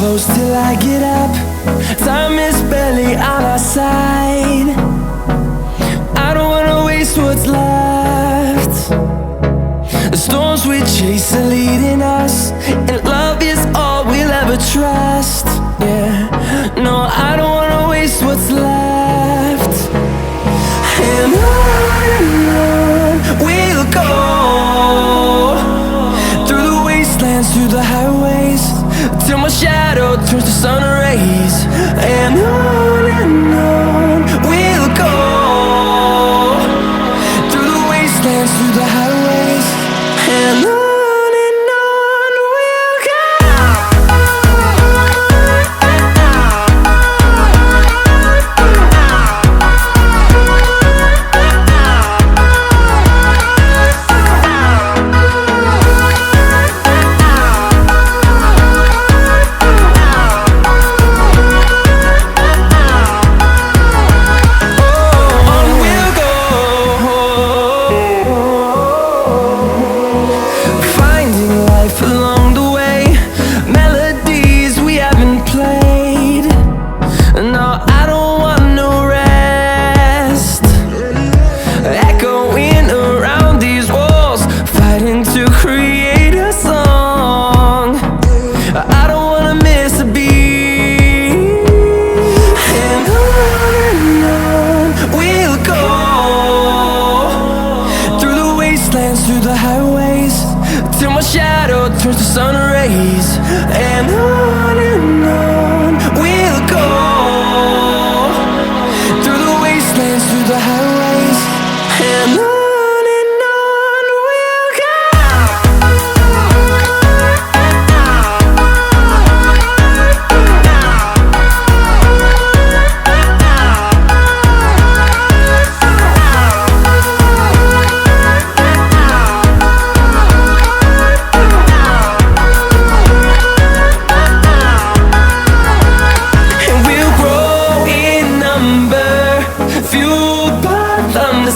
close till I get up. Time is barely on our side. I don't wanna waste what's left. The storms we chase are leading us, and love is all we'll ever trust. Yeah, no, I don't wanna waste what's left. And on we'll go, through the wastelands, through the highways, till my shadow turns to sun rays. And on we'll go, through the wastelands, through the highways, and on we'll go. Through the highways, till my shadow turns to sun rays. And on we'll go, through the wastelands, through the highways, and on we'll go.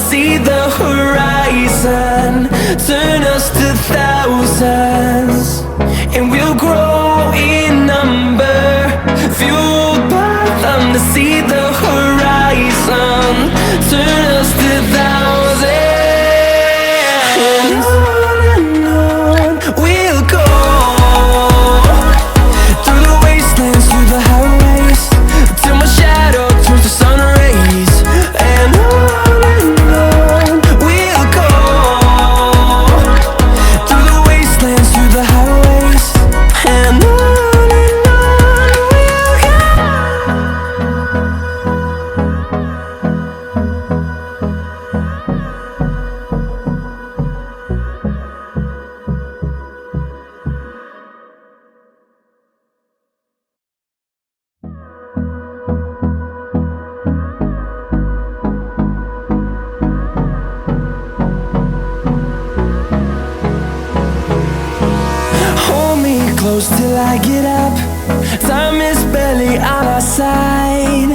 See the horizon turn us to thousands, and we'll grow in number, fueled by them. To see the horizon turn us to thousands, and on we'll go, through the wastelands, through the highways, till my shadow turns to sun rays. And close till I get up. Time is barely on our side.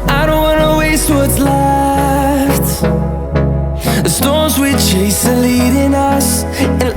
I don't wanna waste what's left. The storms we chase are leading us, and